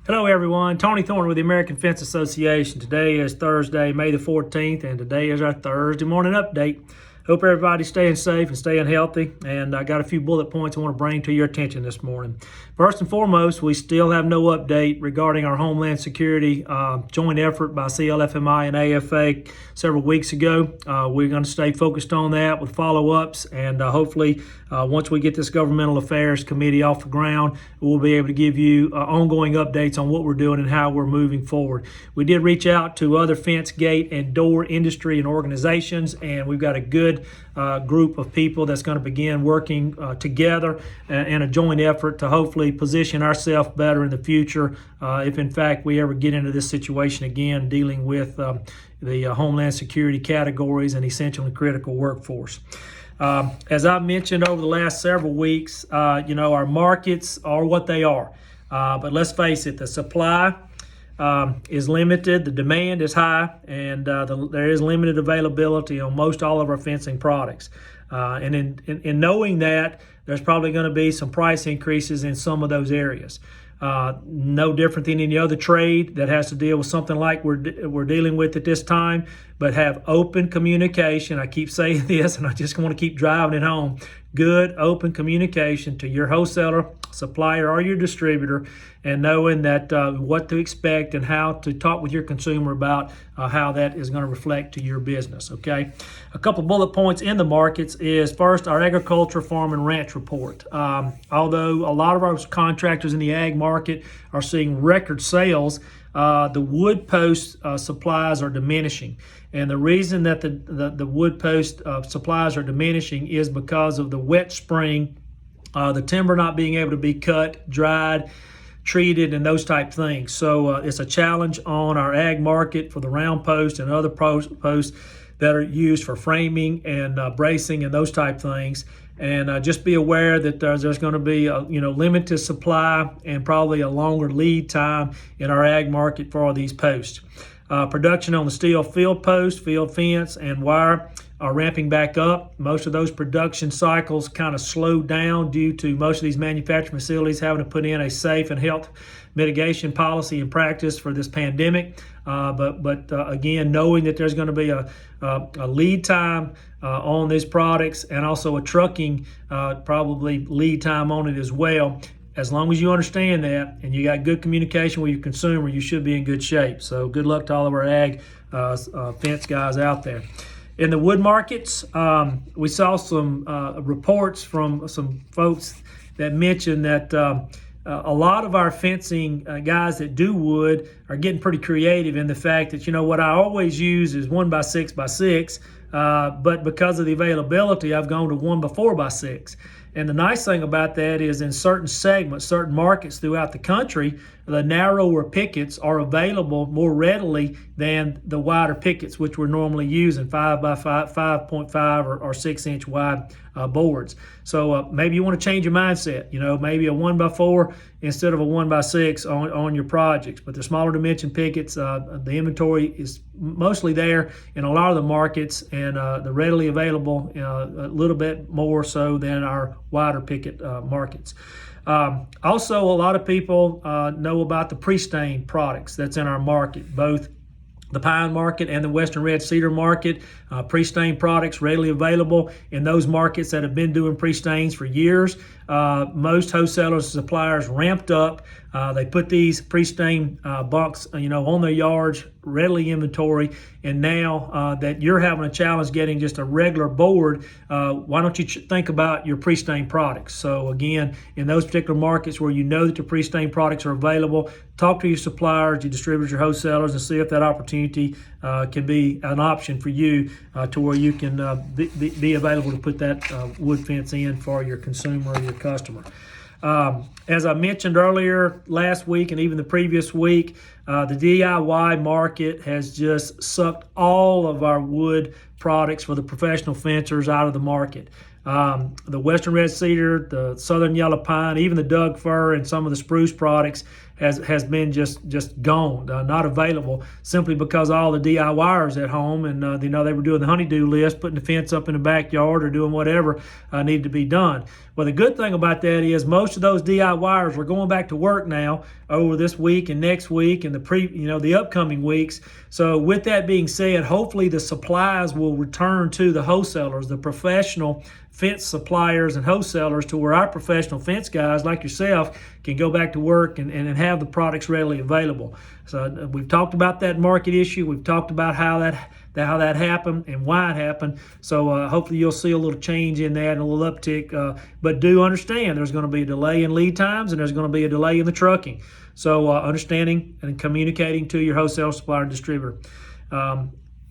Hello everyone, Tony Thornton with the American Fence Association. Today is Thursday, May the 14th, and today is our Thursday morning update. Hope everybody's staying safe and staying healthy, and I got a few bullet points I want to bring to your attention this morning. First and foremost, we still have no update regarding our Homeland Security joint effort by CLFMI and AFA several weeks ago. We're going to stay focused on that with follow-ups, and hopefully once we get this Governmental Affairs Committee off the ground, we'll be able to give you ongoing updates on what we're doing and how we're moving forward. We did reach out to other fence, gate, and door industry and organizations, and we've got a good group of people that's going to begin working together in a joint effort to hopefully position ourselves better in the future if in fact we ever get into this situation again, dealing with the Homeland Security categories and essential and critical workforce. As I've mentioned over the last several weeks, our markets are what they are. But let's face it, the supply is limited, the demand is high, and there is limited availability on most all of our fencing products. And in knowing that, there's probably going to be some price increases in some of those areas. No different than any other trade that has to deal with something like we're dealing with at this time, but have open communication. I keep saying this, and I just want to keep driving it home. Good open communication to your wholesaler, supplier, or your distributor, and knowing that what to expect and how to talk with your consumer about how that is going to reflect to your business. Okay, a couple bullet points in the markets is first our agriculture, farm, and ranch report. Although a lot of our contractors in the ag market are seeing record sales, the wood post supplies are diminishing. And the reason that the wood post supplies are diminishing is because of the wet spring, the timber not being able to be cut, dried, treated, and those type things. So it's a challenge on our ag market for the round post and other posts that are used for framing and bracing and those type things. And just be aware that there's going to be a limited supply and probably a longer lead time in our ag market for all these posts. Production on the steel field post, field fence, and wire are ramping back up. Most of those production cycles kind of slowed down due to most of these manufacturing facilities having to put in a safe and health mitigation policy and practice for this pandemic. But again, knowing that there's going to be a lead time on these products and also a trucking probably lead time on it as well. As long as you understand that and you got good communication with your consumer, you should be in good shape. So good luck to all of our ag fence guys out there. In the wood markets, we saw some reports from some folks that mentioned that a lot of our fencing guys that do wood are getting pretty creative in the fact that, what I always use is 1x6x6, but because of the availability, I've gone to 1x4x6. And the nice thing about that is in certain segments, certain markets throughout the country, the narrower pickets are available more readily than the wider pickets, which we're normally using 5x5, 5.5 or 6-inch wide boards. So maybe you want to change your mindset, maybe a 1x4 instead of a 1x6 on your projects. But the smaller dimension pickets, the inventory is mostly there in a lot of the markets, and they're readily available a little bit more so than our wider picket markets. Also, a lot of people know about the pre-stain products that's in our market, both the pine market and the western red cedar market. Pre-stain products readily available in those markets that have been doing pre-stains for years. Most wholesalers and suppliers ramped up. They put these pre-stain bunks, on their yards, readily inventory. And now that you're having a challenge getting just a regular board, why don't you think about your pre-stain products? So again, in those particular markets where you know that your pre-stain products are available, talk to your suppliers, your distributors, your wholesalers, and see if that opportunity can be an option for you to where you can be available to put that wood fence in for your consumer or your customer. As I mentioned earlier last week and even the previous week, the DIY market has just sucked all of our wood products for the professional fencers out of the market. The western red cedar, the southern yellow pine, even the Doug fir and some of the spruce products has been just gone, not available, simply because all the DIYers at home and they were doing the honeydew list, putting the fence up in the backyard or doing whatever needed to be done. Well, the good thing about that is most of those DIYers are going back to work now over this week and next week and the upcoming weeks. So with that being said, hopefully the supplies will return to the wholesalers, the professional fence suppliers and wholesalers, to where our professional fence guys like yourself can go back to work and have the products readily available. So we've talked about that market issue. We've talked about how that happened and why it happened. So hopefully you'll see a little change in that and a little uptick. But do understand there's going to be a delay in lead times and there's going to be a delay in the trucking. So understanding and communicating to your wholesale supplier and distributor.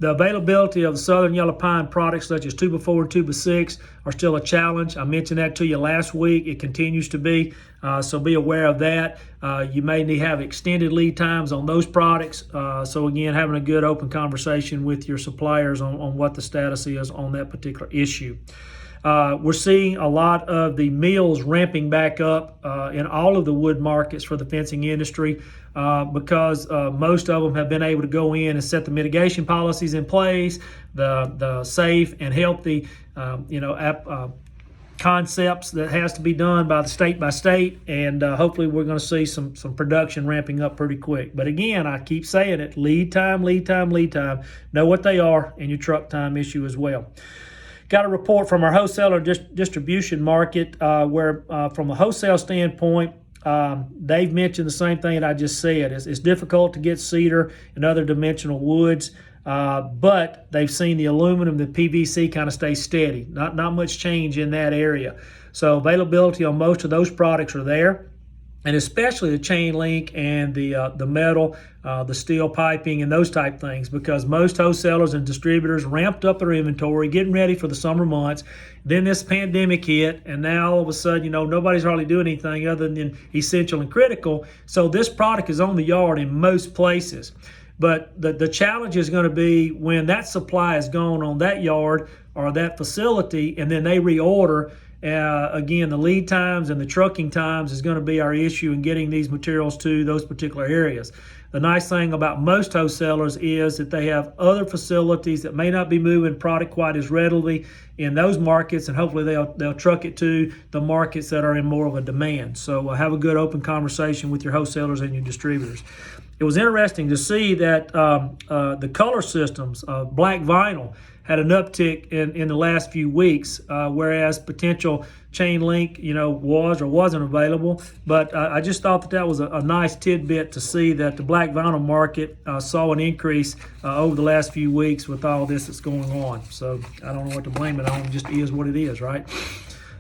The availability of the Southern Yellow Pine products such as 2x4 and 2x6 are still a challenge. I mentioned that to you last week. It continues to be, so be aware of that. You may need to have extended lead times on those products. So again, having a good open conversation with your suppliers on what the status is on that particular issue. We're seeing a lot of the mills ramping back up in all of the wood markets for the fencing industry because most of them have been able to go in and set the mitigation policies in place, the safe and healthy concepts that has to be done by state, and hopefully we're going to see some production ramping up pretty quick. But again, I keep saying it, lead time. Know what they are, and your truck time issue as well. Got a report from our wholesaler distribution market where from a wholesale standpoint, they've mentioned the same thing that I just said. It's difficult to get cedar and other dimensional woods, but they've seen the aluminum, the PVC kind of stay steady. Not much change in that area. So availability on most of those products are there, and especially the chain link and the metal, the steel piping and those type things, because most wholesalers and distributors ramped up their inventory, getting ready for the summer months. Then this pandemic hit, and now all of a sudden, nobody's hardly doing anything other than essential and critical. So this product is on the yard in most places. But the challenge is going to be when that supply is gone on that yard or that facility, and then they reorder. Again, the lead times and the trucking times is going to be our issue in getting these materials to those particular areas. The nice thing about most wholesalers is that they have other facilities that may not be moving product quite as readily in those markets, and hopefully they'll truck it to the markets that are in more of a demand. So have a good open conversation with your wholesalers and your distributors. It was interesting to see that the color systems of black vinyl had an uptick in the last few weeks, whereas potential chain link, was or wasn't available. But I just thought that was a nice tidbit to see that the black vinyl market saw an increase over the last few weeks with all this that's going on. So I don't know what to blame it on. It just is what it is, right?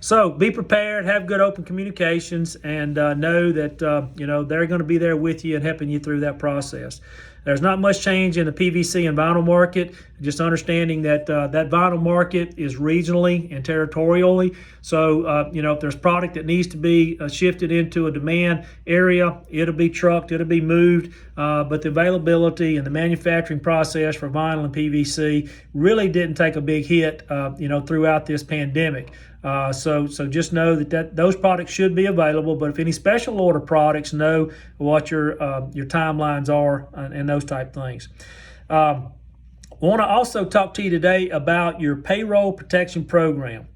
So be prepared, have good open communications, and know that they're going to be there with you and helping you through that process. There's not much change in the PVC and vinyl market, just understanding that that vinyl market is regionally and territorially. So, if there's product that needs to be shifted into a demand area, it'll be trucked, it'll be moved. But the availability and the manufacturing process for vinyl and PVC really didn't take a big hit, throughout this pandemic. So just know that those products should be available. But if any special order products, know what your timelines are and those type things. I want to also talk to you today about your payroll protection program.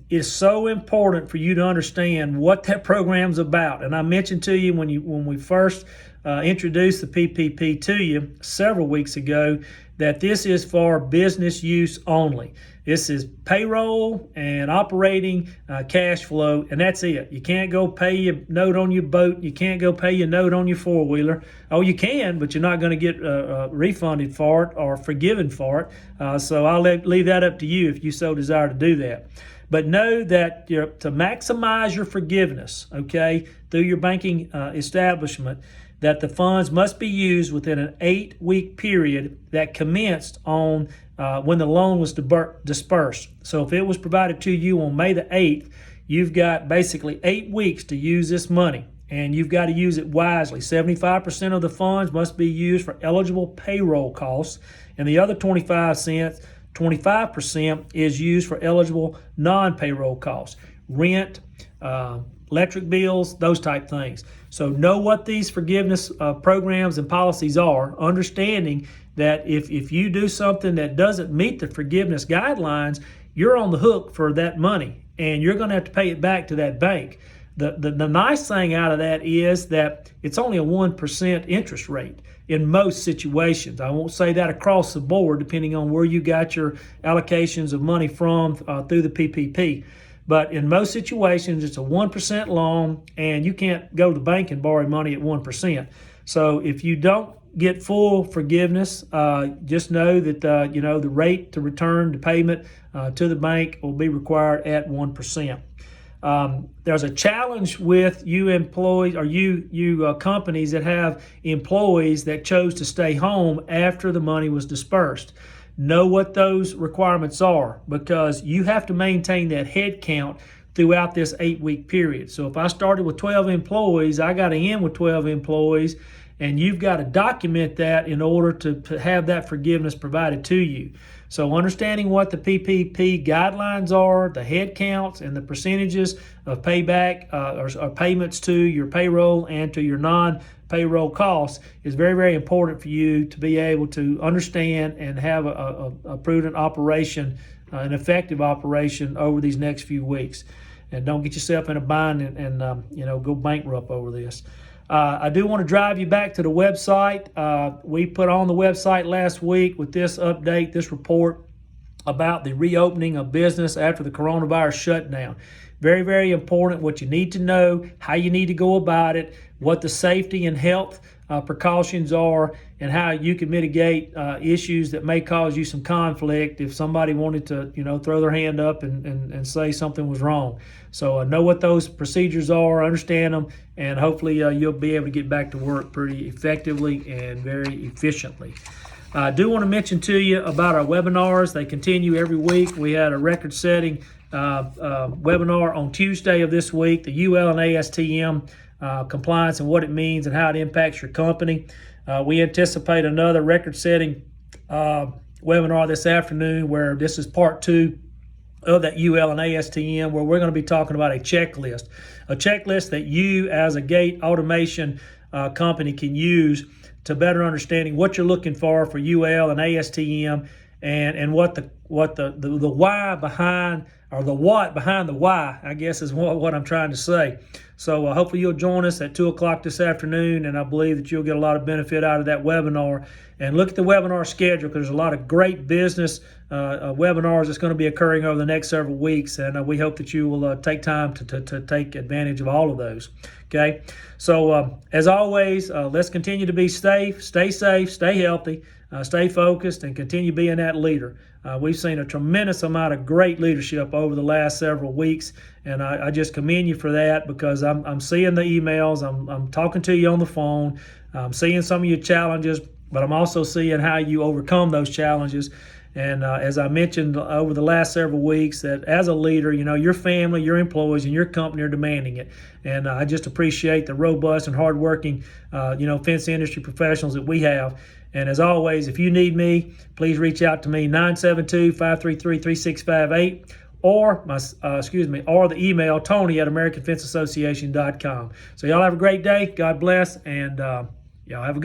It's so important for you to understand what that program's about. And I mentioned to you when we first introduced the PPP to you several weeks ago that this is for business use only. This is payroll and operating cash flow, and that's it. You can't go pay your note on your boat. You can't go pay your note on your four-wheeler. Oh, you can, but you're not going to get refunded for it or forgiven for it. So I'll leave that up to you if you so desire to do that. But know that to maximize your forgiveness, okay, through your banking establishment, that the funds must be used within an 8-week period that commenced on when the loan was dispersed. So if it was provided to you on May the 8th, you've got basically 8 weeks to use this money, and you've got to use it wisely. 75% of the funds must be used for eligible payroll costs, and the other 25% is used for eligible non-payroll costs. Rent, electric bills, those type things. So know what these forgiveness programs and policies are, understanding that if you do something that doesn't meet the forgiveness guidelines, you're on the hook for that money, and you're going to have to pay it back to that bank. The nice thing out of that is that it's only a 1% interest rate in most situations. I won't say that across the board, depending on where you got your allocations of money from through the PPP. But in most situations, it's a 1% loan, and you can't go to the bank and borrow money at 1%. So if you don't get full forgiveness, just know that the rate to return the payment to the bank will be required at 1%. There's a challenge with you employees or you companies that have employees that chose to stay home after the money was dispersed. Know what those requirements are, because you have to maintain that head count throughout this 8-week period. So if I started with 12 employees, I got to end with 12 employees, and you've got to document that in order to have that forgiveness provided to you. So understanding what the PPP guidelines are, the head counts, and the percentages of payback or payments to your payroll and to your non-payroll costs is very, very important for you to be able to understand and have a prudent operation, an effective operation over these next few weeks. And don't get yourself in a bind and go bankrupt over this. I do want to drive you back to the website. We put on the website last week with this update, this report about the reopening of business after the coronavirus shutdown. Very, very important what you need to know, how you need to go about it, what the safety and health precautions are, and how you can mitigate issues that may cause you some conflict if somebody wanted to, throw their hand up and say something was wrong. So know what those procedures are, understand them, and hopefully you'll be able to get back to work pretty effectively and very efficiently. I do want to mention to you about our webinars. They continue every week. We had a record-setting webinar on Tuesday of this week, the UL and ASTM compliance and what it means and how it impacts your company. We anticipate another record-setting webinar this afternoon, where this is part 2 of that UL and ASTM, where we're going to be talking about a checklist that you as a gate automation company can use to better understanding what you're looking for UL and ASTM, and what the why behind, or the what behind the why, I guess is what I'm trying to say. So hopefully you'll join us at 2 o'clock this afternoon, and I believe that you'll get a lot of benefit out of that webinar. And look at the webinar schedule, because there's a lot of great business webinars that's going to be occurring over the next several weeks, and we hope that you will take time to take advantage of all of those. Okay, so as always, let's continue to be safe, stay healthy, stay focused, and continue being that leader. We've seen a tremendous amount of great leadership over the last several weeks, and I just commend you for that, because I'm seeing the emails, I'm talking to you on the phone, I'm seeing some of your challenges, but I'm also seeing how you overcome those challenges. And as I mentioned over the last several weeks, that as a leader, your family, your employees, and your company are demanding it. And I just appreciate the robust and hardworking, fence industry professionals that we have. And as always, if you need me, please reach out to me, 972-533-3658, or the email, Tony@AmericanFenceAssociation.com. So y'all have a great day. God bless, and y'all have a good one.